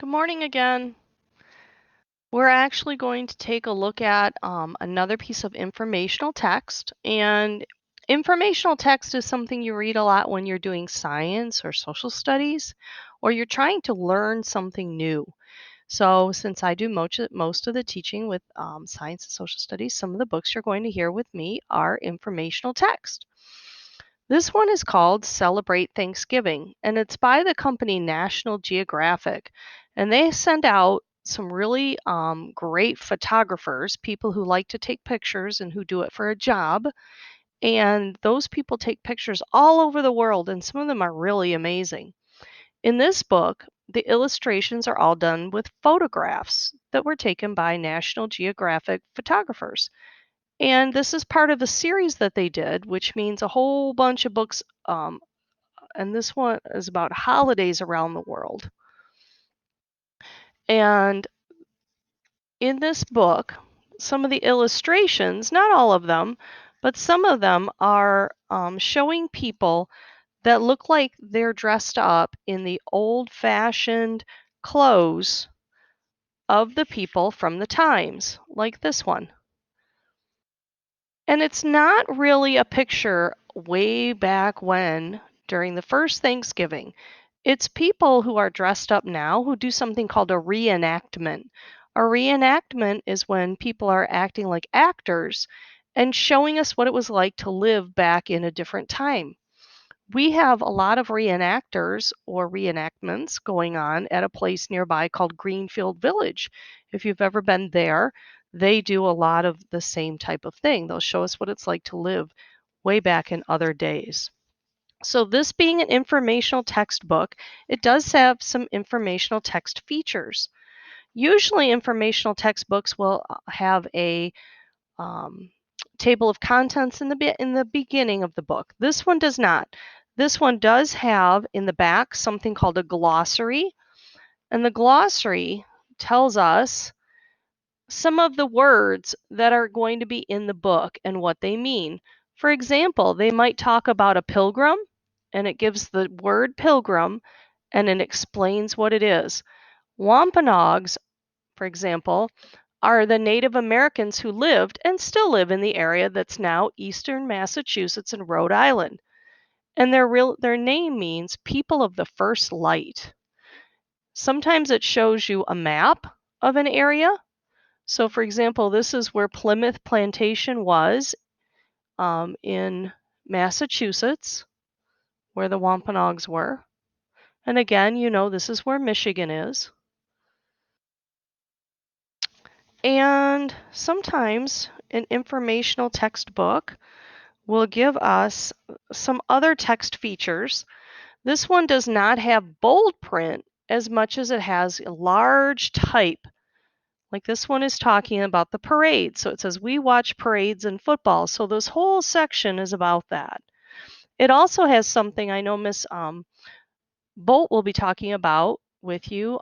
Good morning again. We're actually going to take a look at another piece of informational text. And informational text is something you read a lot when you're doing science or social studies, or you're trying to learn something new. So, since I do most of the teaching with science and social studies, some of the books you're going to hear with me are informational text. This one is called Celebrate Thanksgiving, and it's by the company National Geographic. And they send out some really great photographers, people who like to take pictures and who do it for a job. And those people take pictures all over the world, and some of them are really amazing. In this book, the illustrations are all done with photographs that were taken by National Geographic photographers. And this is part of a series that they did, which means a whole bunch of books and this one is about holidays around the world. And in this book, some of the illustrations, not all of them, but some of them are showing people that look like they're dressed up in the old fashioned clothes of the people from the times, like this one. And it's not really a picture way back when during the first Thanksgiving. It's people who are dressed up now who do something called a reenactment. A reenactment is when people are acting like actors and showing us what it was like to live back in a different time. We have a lot of reenactors or reenactments going on at a place nearby called Greenfield Village. If you've ever been there, they do a lot of the same type of thing. They'll show us what it's like to live way back in other days. So, this being an informational textbook, it does have some informational text features. Usually, informational textbooks will have a um, table of contents in the beginning of the book. This one does not. This one does have in the back something called a glossary, and the glossary tells us some of the words that are going to be in the book and what they mean. For example, they might talk about a pilgrim, and it gives the word pilgrim and it explains what it is. Wampanoags, for example, are the Native Americans who lived and still live in the area that's now eastern Massachusetts and Rhode Island. And their name means people of the first light. Sometimes it shows you a map of an area. So, for example, this is where Plymouth Plantation was in Massachusetts, where the Wampanoags were. And again, this is where Michigan is. And sometimes an informational textbook will give us some other text features. This one does not have bold print as much as it has large type. Like this one is talking about the parade. So it says, we watch parades in football. So this whole section is about that. It also has something I know Miss Bolt will be talking about with you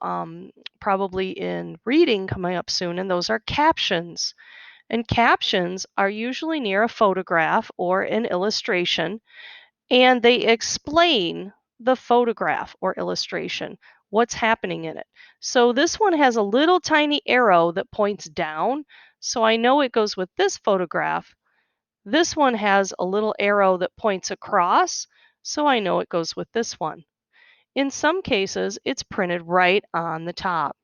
probably in reading coming up soon, and those are captions. And captions are usually near a photograph or an illustration, and they explain the photograph or illustration, what's happening in it. So this one has a little tiny arrow that points down, so I know it goes with this photograph. This one has a little arrow that points across, so I know it goes with this one. In some cases, it's printed right on the top.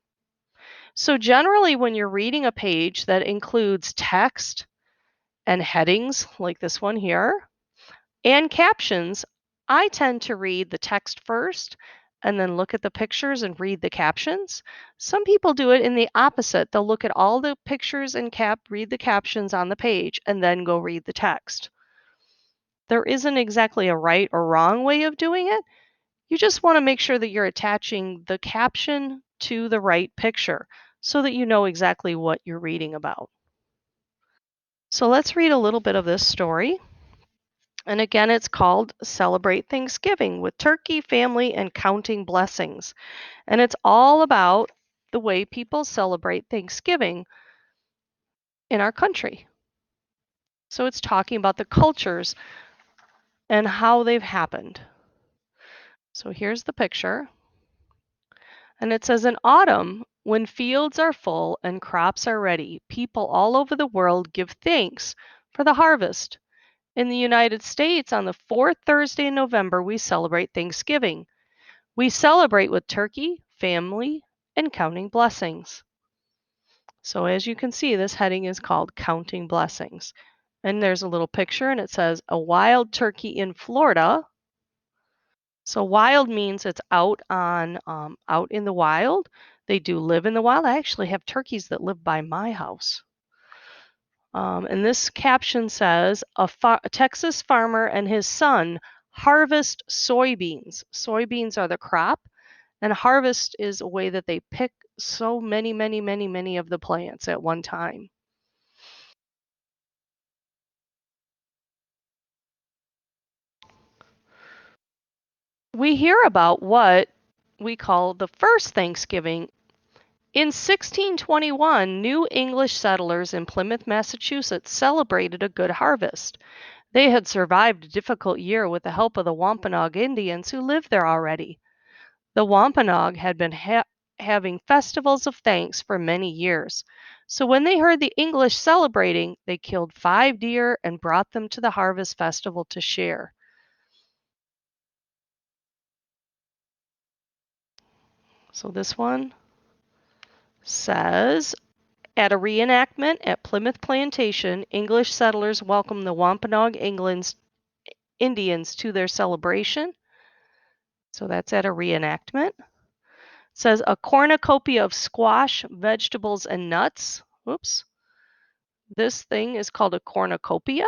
So generally, when you're reading a page that includes text and headings like this one here, and captions, I tend to read the text first and then look at the pictures and read the captions. Some people do it in the opposite. They'll look at all the pictures and read the captions on the page and then go read the text. There isn't exactly a right or wrong way of doing it. You just want to make sure that you're attaching the caption to the right picture so that you know exactly what you're reading about. So let's read a little bit of this story. And again, it's called Celebrate Thanksgiving with Turkey, Family, and Counting Blessings. And it's all about the way people celebrate Thanksgiving in our country. So it's talking about the cultures and how they've happened. So here's the picture. And it says in autumn, when fields are full and crops are ready, people all over the world give thanks for the harvest. In the United States, on the fourth Thursday in November, we celebrate Thanksgiving. We celebrate with turkey, family, and counting blessings. So as you can see, this heading is called Counting Blessings. And there's a little picture and it says a wild turkey in Florida. So wild means it's out in the wild. They do live in the wild. I actually have turkeys that live by my house. And this caption says a Texas farmer and his son harvest soybeans. Soybeans are the crop, and harvest is a way that they pick so many of the plants at one time. We hear about what we call the first Thanksgiving. In 1621, New English settlers in Plymouth, Massachusetts celebrated a good harvest. They had survived a difficult year with the help of the Wampanoag Indians who lived there already. The Wampanoag had been having festivals of thanks for many years. So when they heard the English celebrating, they killed 5 deer and brought them to the harvest festival to share. So this one says at a reenactment at Plymouth Plantation, English settlers welcomed the Wampanoag Indians to their celebration. So that's at a reenactment. It says a cornucopia of squash, vegetables, and nuts. Oops. This thing is called a cornucopia.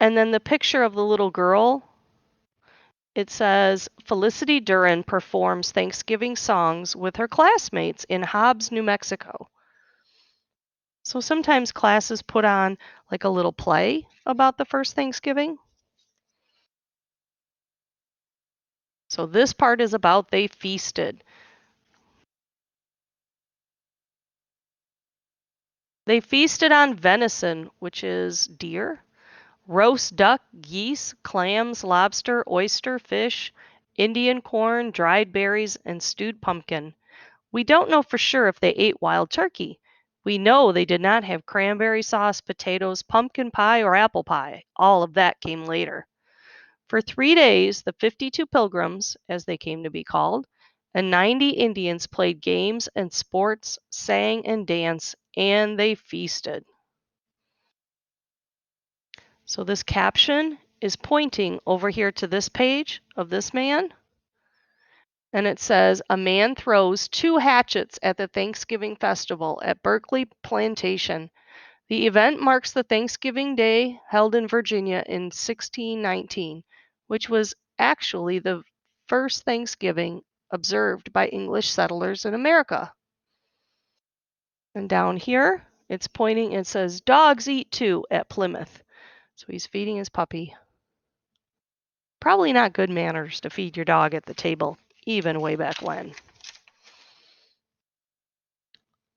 And then the picture of the little girl, it says Felicity Duran performs Thanksgiving songs with her classmates in Hobbs, New Mexico. So sometimes classes put on like a little play about the first Thanksgiving. So this part is about they feasted. They feasted on venison, which is deer, roast duck, geese, clams, lobster, oyster, fish, Indian corn, dried berries, and stewed pumpkin. We don't know for sure if they ate wild turkey. We know they did not have cranberry sauce, potatoes, pumpkin pie, or apple pie. All of that came later. For 3 days, the 52 pilgrims, as they came to be called, and 90 Indians played games and sports, sang and danced, and they feasted. So this caption is pointing over here to this page of this man, and it says, a man throws 2 hatchets at the Thanksgiving festival at Berkeley Plantation. The event marks the Thanksgiving Day held in Virginia in 1619, which was actually the first Thanksgiving observed by English settlers in America. And down here, it's pointing, it says, dogs eat too at Plymouth. So he's feeding his puppy. Probably not good manners to feed your dog at the table, even way back when.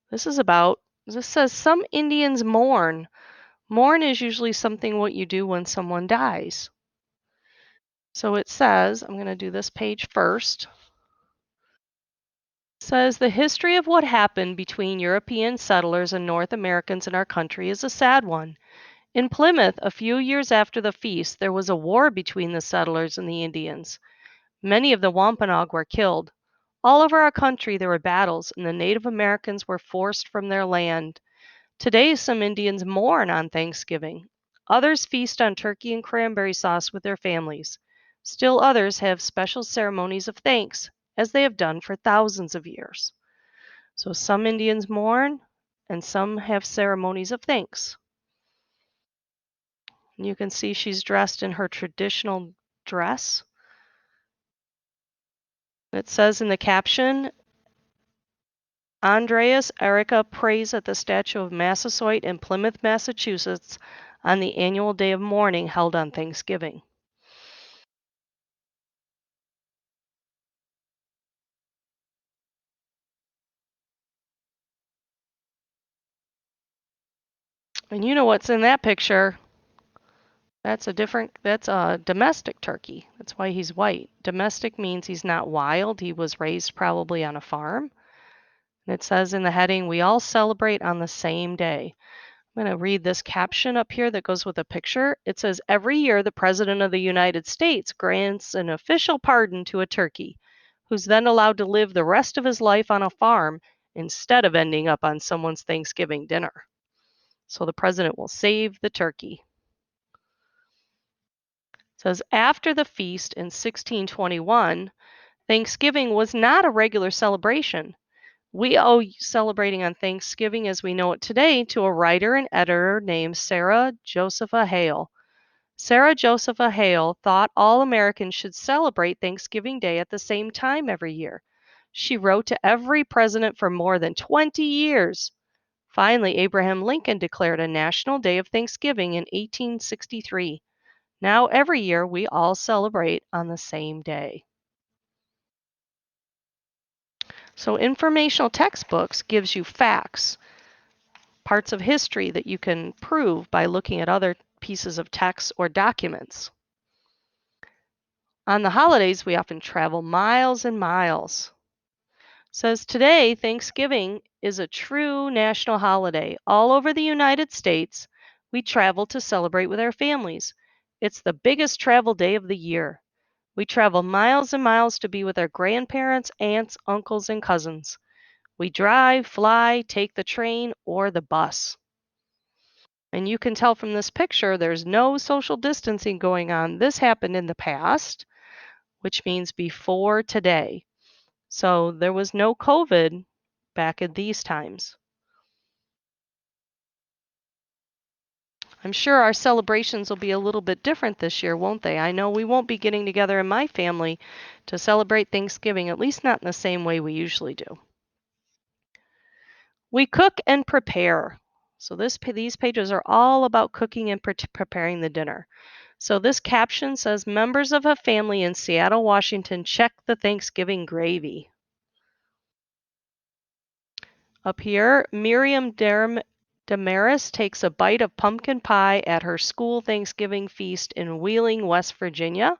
This says some Indians mourn. Mourn is usually something what you do when someone dies. So it says, I'm going to do this page first. It says the history of what happened between European settlers and North Americans in our country is a sad one. In Plymouth, a few years after the feast, there was a war between the settlers and the Indians. Many of the Wampanoag were killed. All over our country there were battles, and the Native Americans were forced from their land. Today, some Indians mourn on Thanksgiving. Others feast on turkey and cranberry sauce with their families. Still others have special ceremonies of thanks, as they have done for thousands of years. So some Indians mourn, and some have ceremonies of thanks. And you can see she's dressed in her traditional dress. It says in the caption, Andreas Erica prays at the statue of Massasoit in Plymouth, Massachusetts on the annual day of mourning held on Thanksgiving. And you know what's in that picture? That's a domestic turkey. That's why he's white. Domestic means he's not wild. He was raised probably on a farm. And it says in the heading, we all celebrate on the same day. I'm going to read this caption up here that goes with a picture. It says, every year the President of the United States grants an official pardon to a turkey, who's then allowed to live the rest of his life on a farm instead of ending up on someone's Thanksgiving dinner. So the president will save the turkey. It says, after the feast in 1621, Thanksgiving was not a regular celebration. We owe celebrating on Thanksgiving as we know it today to a writer and editor named Sarah Josepha Hale. Sarah Josepha Hale thought all Americans should celebrate Thanksgiving Day at the same time every year. She wrote to every president for more than 20 years. Finally, Abraham Lincoln declared a national day of Thanksgiving in 1863. Now, every year, we all celebrate on the same day. So, informational textbooks gives you facts, parts of history that you can prove by looking at other pieces of text or documents. On the holidays, we often travel miles and miles. It says today, Thanksgiving is a true national holiday. All over the United States, we travel to celebrate with our families. It's the biggest travel day of the year. We travel miles and miles to be with our grandparents, aunts, uncles, and cousins. We drive, fly, take the train, or the bus. And you can tell from this picture there's no social distancing going on. This happened in the past, which means before today. So there was no COVID back in these times. I'm sure our celebrations will be a little bit different this year, won't they? I know we won't be getting together in my family to celebrate Thanksgiving, at least not in the same way we usually do. We cook and prepare. So these pages are all about cooking and preparing the dinner. So this caption says, members of a family in Seattle, Washington, check the Thanksgiving gravy. Up here, Miriam Damaris takes a bite of pumpkin pie at her school Thanksgiving feast in Wheeling, West Virginia.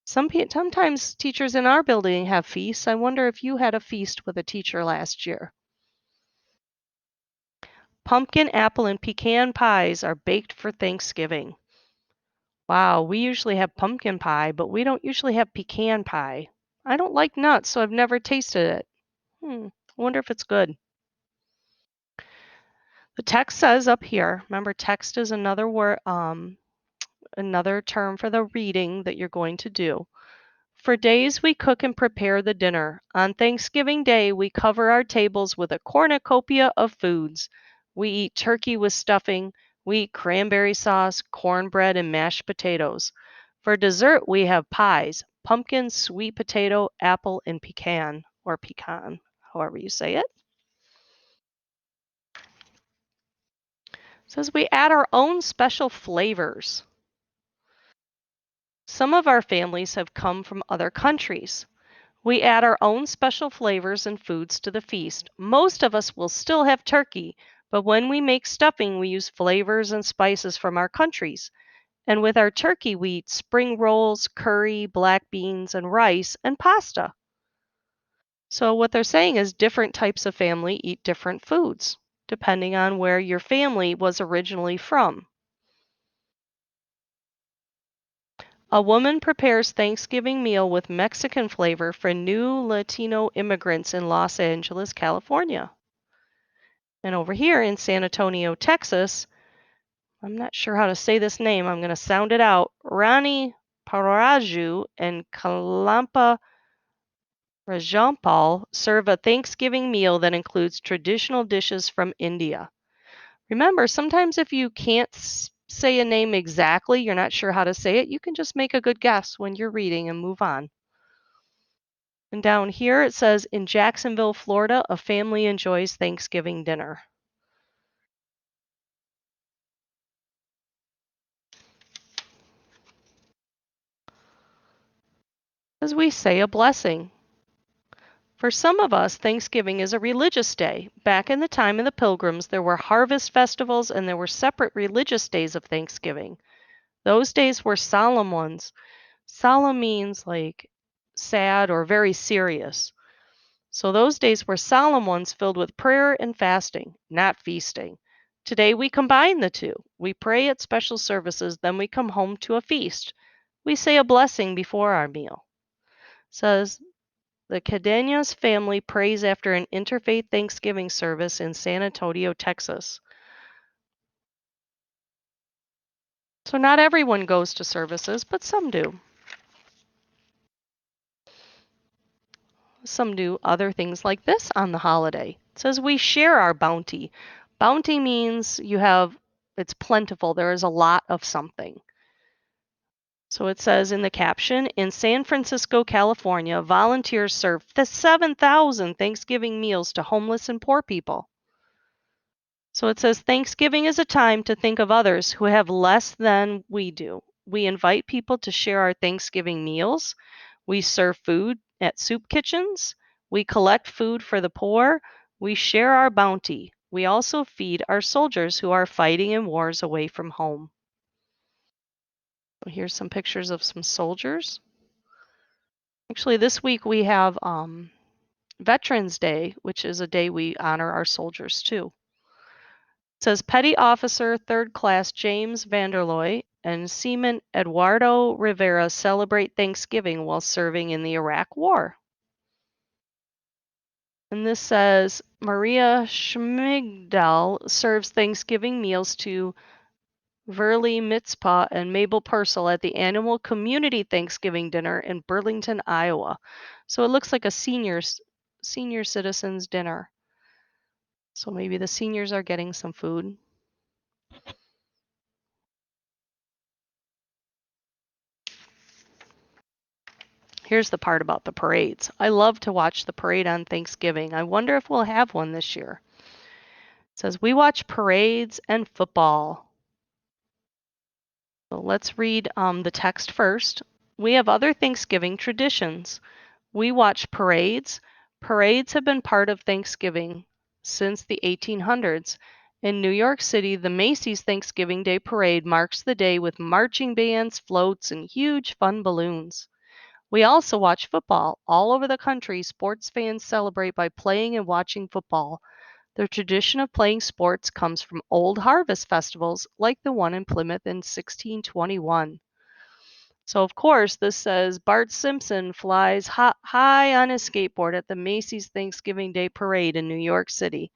Sometimes teachers in our building have feasts. I wonder if you had a feast with a teacher last year. Pumpkin, apple, and pecan pies are baked for Thanksgiving. Wow, we usually have pumpkin pie, but we don't usually have pecan pie. I don't like nuts, so I've never tasted it. I wonder if it's good. The text says up here, remember text is another word, another term for the reading that you're going to do. For days we cook and prepare the dinner. On Thanksgiving Day, we cover our tables with a cornucopia of foods. We eat turkey with stuffing. We eat cranberry sauce, cornbread, and mashed potatoes. For dessert, we have pies, pumpkin, sweet potato, apple, and pecan, or pecan, however you say it. It says we add our own special flavors. Some of our families have come from other countries. We add our own special flavors and foods to the feast. Most of us will still have turkey, but when we make stuffing, we use flavors and spices from our countries. And with our turkey, we eat spring rolls, curry, black beans, and rice, and pasta. So what they're saying is different types of family eat different foods, depending on where your family was originally from. A woman prepares Thanksgiving meal with Mexican flavor for new Latino immigrants in Los Angeles, California. And over here in San Antonio, Texas, I'm not sure how to say this name. I'm going to sound it out. Rani Paraju and Kalampa Rajampal serve a Thanksgiving meal that includes traditional dishes from India. Remember, sometimes if you can't say a name exactly, you're not sure how to say it, you can just make a good guess when you're reading and move on. And down here it says, in Jacksonville, Florida, a family enjoys Thanksgiving dinner. As we say a blessing. For some of us, Thanksgiving is a religious day. Back in the time of the Pilgrims, there were harvest festivals and there were separate religious days of Thanksgiving. Those days were solemn ones. Solemn means like sad or very serious. So those days were solemn ones filled with prayer and fasting, not feasting. Today we combine the two. We pray at special services, then we come home to a feast. We say a blessing before our meal. Says the Cadenas family prays after an interfaith Thanksgiving service in San Antonio, Texas. So not everyone goes to services, but some do. Some do other things like this on the holiday. It says we share our bounty. Bounty means it's plentiful. There is a lot of something. So it says in the caption, in San Francisco, California, volunteers serve 7,000 Thanksgiving meals to homeless and poor people. So it says Thanksgiving is a time to think of others who have less than we do. We invite people to share our Thanksgiving meals. We serve food at soup kitchens. We collect food for the poor. We share our bounty. We also feed our soldiers who are fighting in wars away from home. So here's some pictures of some soldiers. Actually, this week we have Veterans Day, which is a day we honor our soldiers too. It says Petty Officer 3rd Class James Vanderlooy and Seaman Eduardo Rivera celebrate Thanksgiving while serving in the Iraq War. And this says Maria Schmigdal serves Thanksgiving meals to Verly Mitzpah and Mabel Purcell at the annual community Thanksgiving dinner in Burlington, Iowa. So it looks like a senior citizens dinner. So maybe the seniors are getting some food. Here's the part about the parades. I love to watch the parade on Thanksgiving. I wonder if we'll have one this year. It says we watch parades and football. So let's read the text first. We have other Thanksgiving traditions. We watch parades. Parades have been part of Thanksgiving since the 1800s. In New York City, the Macy's Thanksgiving Day Parade marks the day with marching bands, floats, and huge fun balloons. We also watch football. All over the country, sports fans celebrate by playing and watching football. The tradition of playing sports comes from old harvest festivals like the one in Plymouth in 1621. So, of course, this says Bart Simpson flies high on his skateboard at the Macy's Thanksgiving Day Parade in New York City.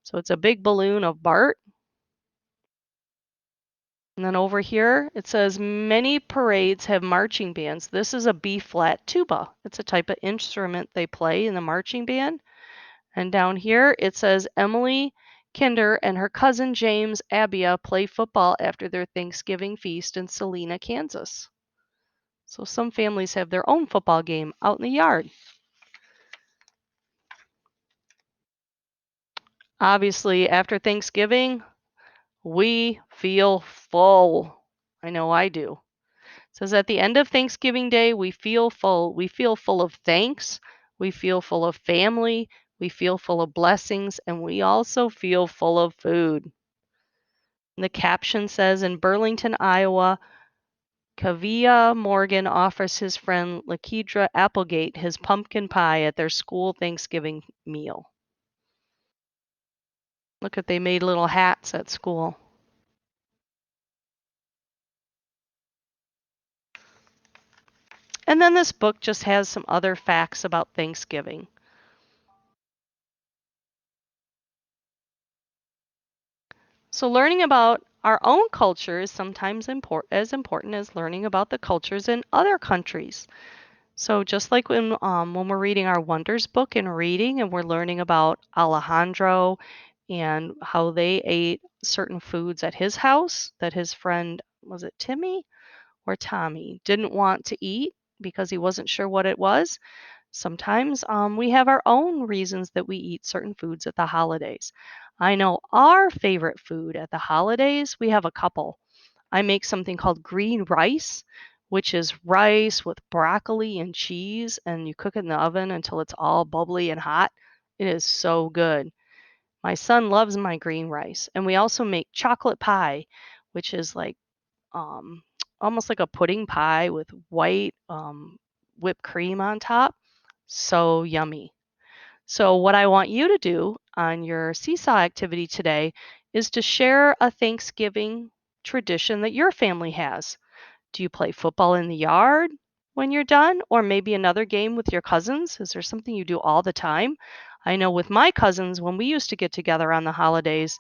So, it's a big balloon of Bart. And then over here, it says many parades have marching bands. This is a B flat tuba. It's a type of instrument they play in the marching band. And down here, it says Emily Kinder and her cousin James Abia play football after their Thanksgiving feast in Salina, Kansas. So some families have their own football game out in the yard. Obviously, after Thanksgiving, we feel full. I know I do. It says at the end of Thanksgiving Day, we feel full. We feel full of thanks. We feel full of family. We feel full of blessings. And we also feel full of food. And the caption says in Burlington, Iowa, Kavia Morgan offers his friend Lakedra Applegate his pumpkin pie at their school Thanksgiving meal. Look at they made little hats at school. And then this book just has some other facts about Thanksgiving. So learning about our own culture is sometimes as important as learning about the cultures in other countries. So just like when we're reading our Wonders book and reading and we're learning about Alejandro and how they ate certain foods at his house that his friend, was it Timmy or Tommy, didn't want to eat because he wasn't sure what it was. Sometimes we have our own reasons that we eat certain foods at the holidays. I know our favorite food at the holidays, we have a couple. I make something called green rice, which is rice with broccoli and cheese, and you cook it in the oven until it's all bubbly and hot. It is so good. My son loves my green rice. And we also make chocolate pie, which is like um, almost like a pudding pie with white whipped cream on top. So yummy. So, what I want you to do on your seesaw activity today is to share a Thanksgiving tradition that your family has. Do you play football in the yard when you're done? Or maybe another game with your cousins? Is there something you do all the time? I know with my cousins, when we used to get together on the holidays,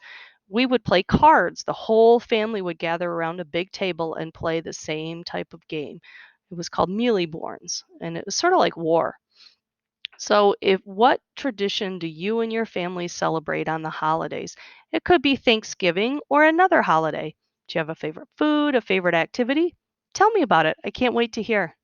we would play cards. The whole family would gather around a big table and play the same type of game. It was called mealy borns, and it was sort of like war. So, if what tradition do you and your family celebrate on the holidays? It could be Thanksgiving or another holiday. Do you have a favorite food, a favorite activity? Tell me about it. I can't wait to hear.